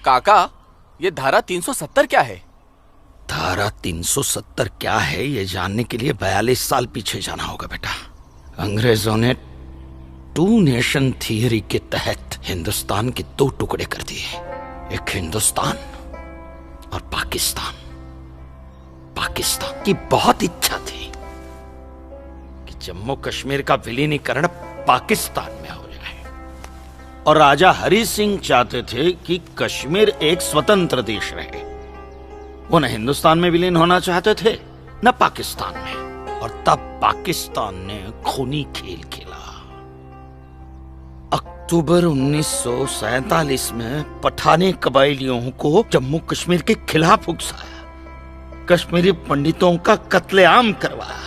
काका, ये धारा 370 क्या है? धारा 370 क्या है ये जानने के लिए 42 साल पीछे जाना होगा बेटा। अंग्रेजों ने टू नेशन थियरी के तहत हिंदुस्तान के दो टुकड़े कर दिए, एक हिंदुस्तान और पाकिस्तान। पाकिस्तान की बहुत इच्छा थी कि जम्मू कश्मीर का विलीनीकरण पाकिस्तान में हो जाए, और राजा हरि सिंह चाहते थे कि कश्मीर एक स्वतंत्र देश रहे। वो न हिंदुस्तान में विलीन होना चाहते थे न पाकिस्तान में, और तब पाकिस्तान ने खूनी खेल खेला। अक्टूबर 1947 में पठानी कबायलियों को जम्मू कश्मीर के खिलाफ उकसाया, कश्मीरी पंडितों का कत्लेआम करवाया।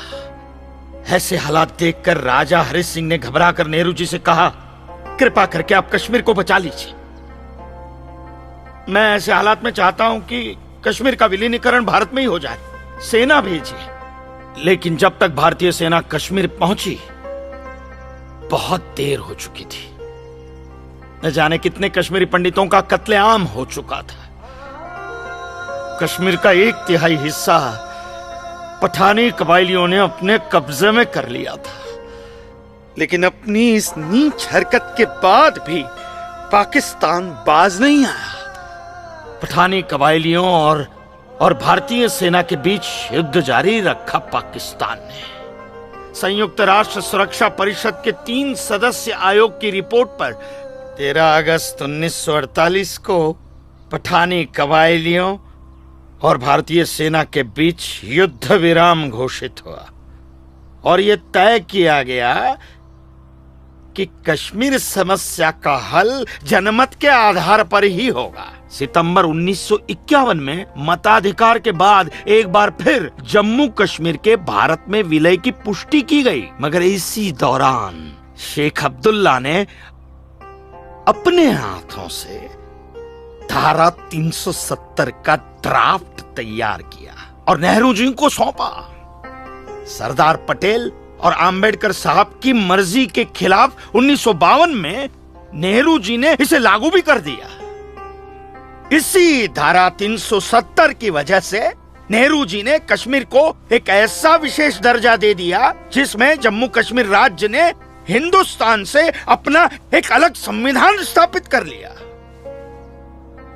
ऐसे हालात देखकर राजा हरि सिंह ने घबराकर नेहरू जी से कहा, कृपा करके आप कश्मीर को बचा लीजिए। मैं ऐसे हालात में चाहता हूं कि कश्मीर का विलीनीकरण भारत में ही हो जाए, सेना भेजिए। लेकिन जब तक भारतीय सेना कश्मीर पहुंची बहुत देर हो चुकी थी। न जाने कितने कश्मीरी पंडितों का कत्लेआम हो चुका था। कश्मीर का 1/3 हिस्सा पठानी कबायलियों ने अपने कब्जे में कर लिया था। लेकिन अपनी इस नीच हरकत के बाद भी पाकिस्तान बाज नहीं आया। पठानी कबायलियों और भारतीय सेना के बीच युद्ध जारी रखा पाकिस्तान ने। संयुक्त राष्ट्र सुरक्षा परिषद के 3 सदस्य आयोग की रिपोर्ट पर 13 अगस्त 1948 को पठानी कबायलियों और भारतीय सेना के बीच युद्ध विराम घोषित हुआ, और यह तय किया गया कि कश्मीर समस्या का हल जनमत के आधार पर ही होगा। सितंबर 1951 में मताधिकार के बाद एक बार फिर जम्मू कश्मीर के भारत में विलय की पुष्टि की गई, मगर इसी दौरान शेख अब्दुल्ला ने अपने हाथों से धारा 370 का ड्राफ्ट तैयार किया और नेहरू जी को सौंपा। सरदार पटेल और अंबेडकर साहब की मर्जी के खिलाफ 1952 में नेहरू जी ने इसे लागू भी कर दिया। इसी धारा 370 की वजह से नेहरू जी ने कश्मीर को एक ऐसा विशेष दर्जा दे दिया जिसमें जम्मू कश्मीर राज्य ने हिंदुस्तान से अपना एक अलग संविधान स्थापित कर लिया।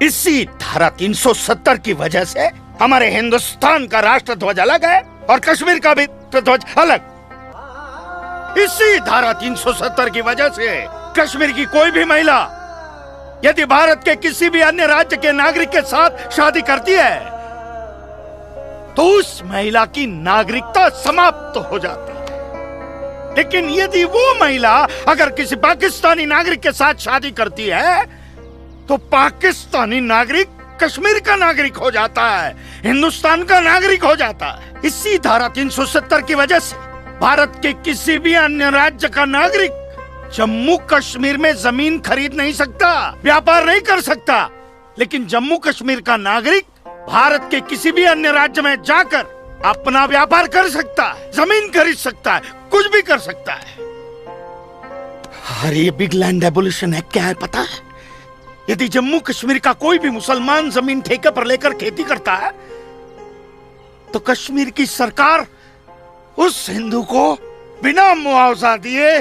इसी धारा 370 की वजह से हमारे हिंदुस्तान का राष्ट्र ध्वज अलग है और कश्मीर का भी ध्वज अलग। इसी धारा 370 की वजह से कश्मीर की कोई भी महिला यदि भारत के किसी भी अन्य राज्य के नागरिक के साथ शादी करती है तो उस महिला की नागरिकता समाप्त हो जाती है। लेकिन यदि वो महिला अगर किसी पाकिस्तानी नागरिक के साथ शादी करती है तो पाकिस्तानी नागरिक कश्मीर का नागरिक हो जाता है, हिंदुस्तान का नागरिक हो जाता है। इसी धारा 370 की वजह से भारत के किसी भी अन्य राज्य का नागरिक जम्मू कश्मीर में जमीन खरीद नहीं सकता, व्यापार नहीं कर सकता। लेकिन जम्मू कश्मीर का नागरिक भारत के किसी भी अन्य राज्य में जाकर अपना व्यापार कर सकता है, जमीन खरीद सकता है, कुछ भी कर सकता है। अरे बिग लैंड एबोलिशन एक्ट क्या है पता है? यदि जम्मू कश्मीर का कोई भी मुसलमान जमीन ठेके पर लेकर खेती करता है तो कश्मीर की सरकार उस हिंदू को बिना मुआवजा दिए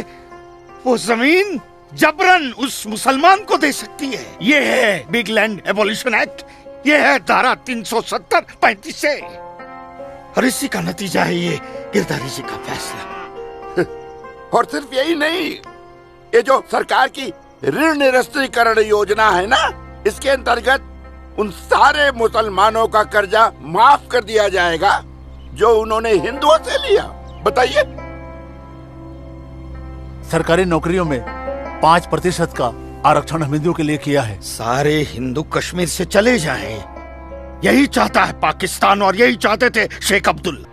वो जमीन जबरन उस मुसलमान को दे सकती है। ये है बिग लैंड एबोलिशन एक्ट, ये है धारा 370-35 से, और इसी का नतीजा है ये गिरधारी जी का फैसला। और सिर्फ यही नहीं, ये जो सरकार की ऋण निरस्तीकरण योजना है ना, इसके अंतर्गत उन सारे मुसलमानों का कर्जा माफ कर दिया जाएगा जो उन्होंने हिंदुओं से लिया। बताइए। सरकारी नौकरियों में 5% का आरक्षण हम हिंदुओं के लिए किया है। सारे हिंदू कश्मीर से चले जाएं, यही चाहता है पाकिस्तान और यही चाहते थे शेख अब्दुल्ला।